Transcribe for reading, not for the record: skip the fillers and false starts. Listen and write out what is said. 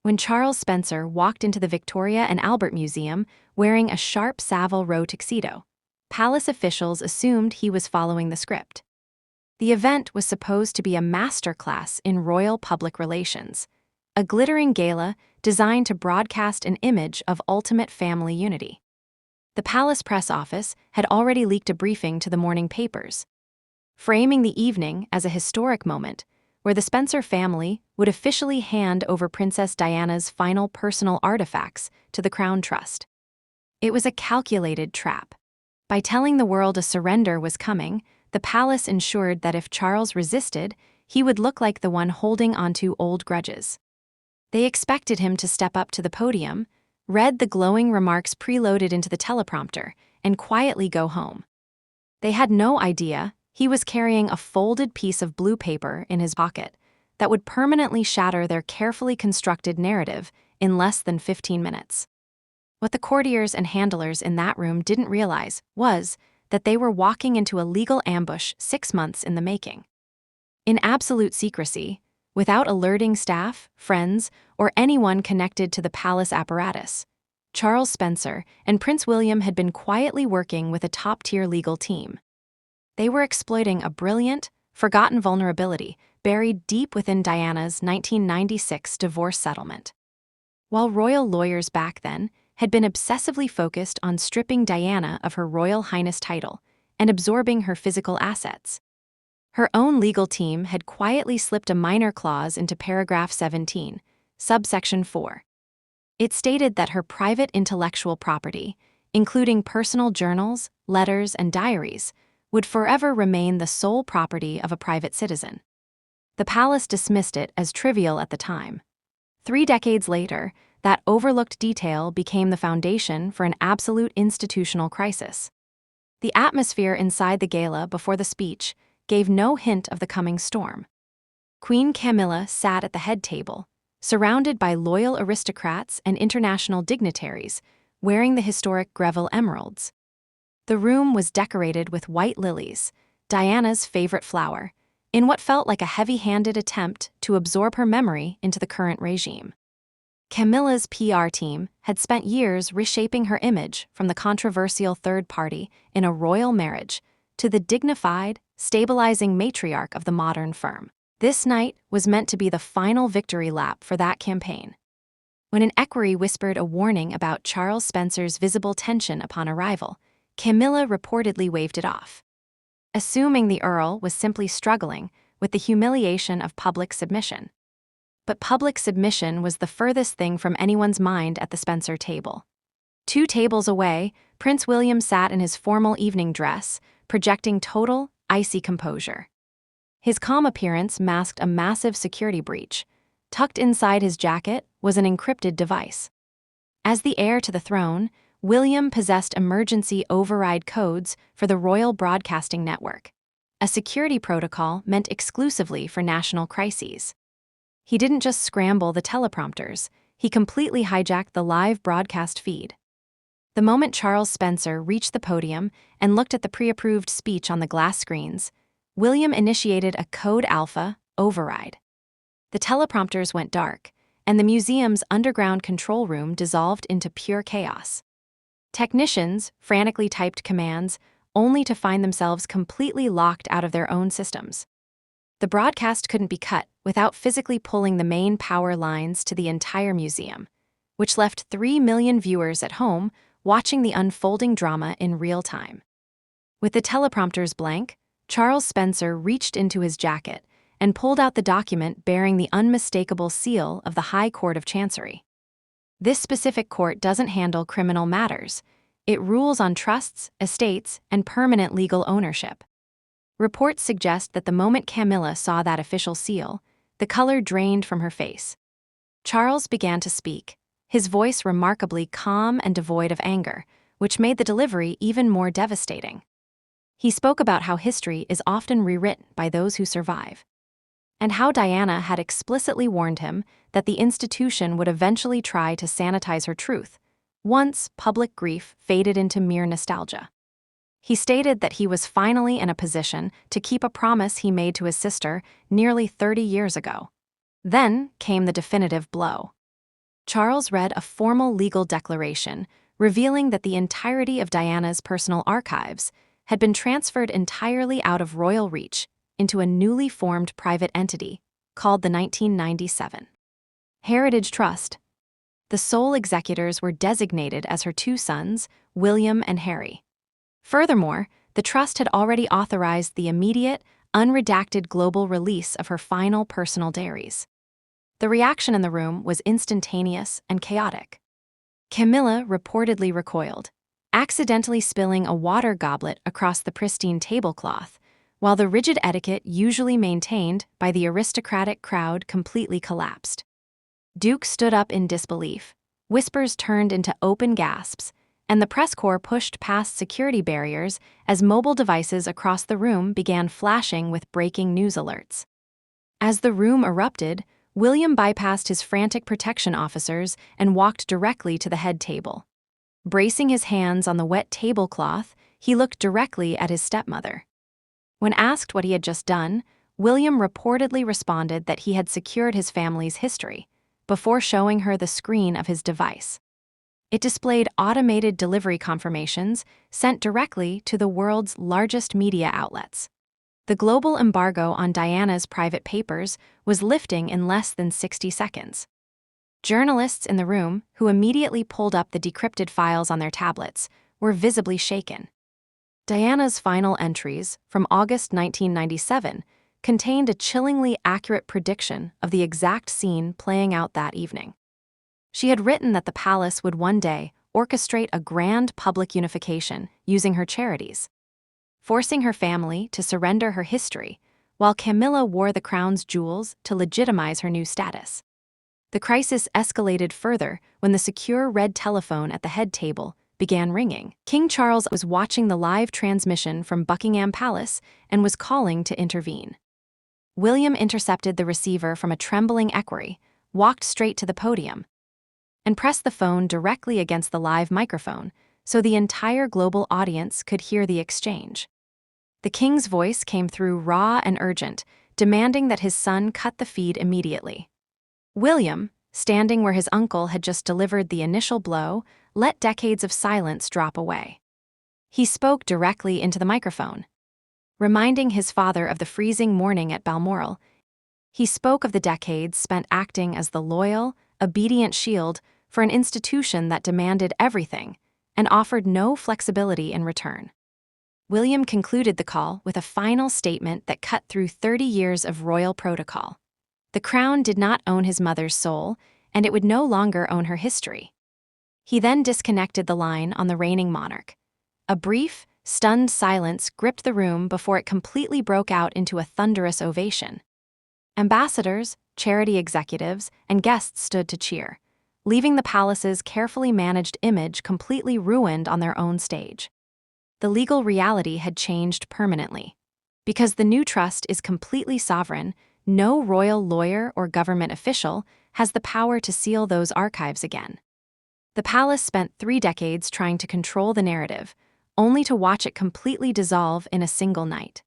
when Charles Spencer walked into the Victoria and Albert Museum wearing a sharp Savile Row tuxedo. Palace officials assumed he was following the script. The event was supposed to be a masterclass in royal public relations, a glittering gala designed to broadcast an image of ultimate family unity. The palace press office had already leaked a briefing to the morning papers, framing the evening as a historic moment where the Spencer family would officially hand over Princess Diana's final personal artifacts to the Crown Trust. It was a calculated trap. By telling the world a surrender was coming, the palace ensured that if Charles resisted, he would look like the one holding onto old grudges. They expected him to step up to the podium, read the glowing remarks preloaded into the teleprompter, and quietly go home. They had no idea he was carrying a folded piece of blue paper in his pocket that would permanently shatter their carefully constructed narrative in less than 15 minutes. What the courtiers and handlers in that room didn't realize was that they were walking into a legal ambush 6 months in the making. In absolute secrecy, without alerting staff, friends, or anyone connected to the palace apparatus, Charles Spencer and Prince William had been quietly working with a top-tier legal team. They were exploiting a brilliant, forgotten vulnerability buried deep within Diana's 1996 divorce settlement. While royal lawyers back then had been obsessively focused on stripping Diana of her Royal Highness title and absorbing her physical assets, her own legal team had quietly slipped a minor clause into paragraph 17, subsection 4. It stated that her private intellectual property, including personal journals, letters, and diaries, would forever remain the sole property of a private citizen. The palace dismissed it as trivial at the time. 3 decades later, that overlooked detail became the foundation for an absolute institutional crisis. The atmosphere inside the gala before the speech gave no hint of the coming storm. Queen Camilla sat at the head table, surrounded by loyal aristocrats and international dignitaries, wearing the historic Greville emeralds. The room was decorated with white lilies, Diana's favorite flower, in what felt like a heavy-handed attempt to absorb her memory into the current regime. Camilla's PR team had spent years reshaping her image from the controversial third party in a royal marriage to the dignified, stabilizing matriarch of the modern firm. This night was meant to be the final victory lap for that campaign. When an equerry whispered a warning about Charles Spencer's visible tension upon arrival, Camilla reportedly waved it off, assuming the Earl was simply struggling with the humiliation of public submission. But public submission was the furthest thing from anyone's mind at the Spencer table. 2 tables away, Prince William sat in his formal evening dress, projecting total, icy composure. His calm appearance masked a massive security breach. Tucked inside his jacket was an encrypted device. As the heir to the throne, William possessed emergency override codes for the Royal Broadcasting Network, a security protocol meant exclusively for national crises. He didn't just scramble the teleprompters, he completely hijacked the live broadcast feed. The moment Charles Spencer reached the podium and looked at the pre-approved speech on the glass screens, William initiated a Code Alpha override. The teleprompters went dark, and the museum's underground control room dissolved into pure chaos. Technicians frantically typed commands, only to find themselves completely locked out of their own systems. The broadcast couldn't be cut without physically pulling the main power lines to the entire museum, which left 3 million viewers at home watching the unfolding drama in real time. With the teleprompters blank, Charles Spencer reached into his jacket and pulled out the document bearing the unmistakable seal of the High Court of Chancery. This specific court doesn't handle criminal matters. It rules on trusts, estates, and permanent legal ownership. Reports suggest that the moment Camilla saw that official seal, the color drained from her face. Charles began to speak, his voice remarkably calm and devoid of anger, which made the delivery even more devastating. He spoke about how history is often rewritten by those who survive, and how Diana had explicitly warned him that the institution would eventually try to sanitize her truth, once public grief faded into mere nostalgia. He stated that he was finally in a position to keep a promise he made to his sister nearly 30 years ago. Then came the definitive blow. Charles read a formal legal declaration revealing that the entirety of Diana's personal archives had been transferred entirely out of royal reach into a newly formed private entity called the 1997 Heritage Trust. The sole executors were designated as her two sons, William and Harry. Furthermore, the trust had already authorized the immediate, unredacted global release of her final personal diaries. The reaction in the room was instantaneous and chaotic. Camilla reportedly recoiled, accidentally spilling a water goblet across the pristine tablecloth, while the rigid etiquette usually maintained by the aristocratic crowd completely collapsed. Duke stood up in disbelief, whispers turned into open gasps, and the press corps pushed past security barriers as mobile devices across the room began flashing with breaking news alerts. As the room erupted, William bypassed his frantic protection officers and walked directly to the head table. Bracing his hands on the wet tablecloth, he looked directly at his stepmother. When asked what he had just done, William reportedly responded that he had secured his family's history, before showing her the screen of his device. It displayed automated delivery confirmations sent directly to the world's largest media outlets. The global embargo on Diana's private papers was lifting in less than 60 seconds. Journalists in the room, who immediately pulled up the decrypted files on their tablets, were visibly shaken. Diana's final entries, from August 1997, contained a chillingly accurate prediction of the exact scene playing out that evening. She had written that the palace would one day orchestrate a grand public unification using her charities, forcing her family to surrender her history, while Camilla wore the crown's jewels to legitimize her new status. The crisis escalated further when the secure red telephone at the head table began ringing. King Charles was watching the live transmission from Buckingham Palace and was calling to intervene. William intercepted the receiver from a trembling equerry, walked straight to the podium, and pressed the phone directly against the live microphone so the entire global audience could hear the exchange. The king's voice came through raw and urgent, demanding that his son cut the feed immediately. William, standing where his uncle had just delivered the initial blow, let decades of silence drop away. He spoke directly into the microphone. Reminding his father of the freezing morning at Balmoral, he spoke of the decades spent acting as the loyal, obedient shield for an institution that demanded everything and offered no flexibility in return. William concluded the call with a final statement that cut through 30 years of royal protocol. The crown did not own his mother's soul, and it would no longer own her history. He then disconnected the line on the reigning monarch. A brief, stunned silence gripped the room before it completely broke out into a thunderous ovation. Ambassadors, charity executives, and guests stood to cheer, leaving the palace's carefully managed image completely ruined on their own stage. The legal reality had changed permanently. Because the new trust is completely sovereign, no royal lawyer or government official has the power to seal those archives again. The palace spent 3 decades trying to control the narrative, only to watch it completely dissolve in a single night.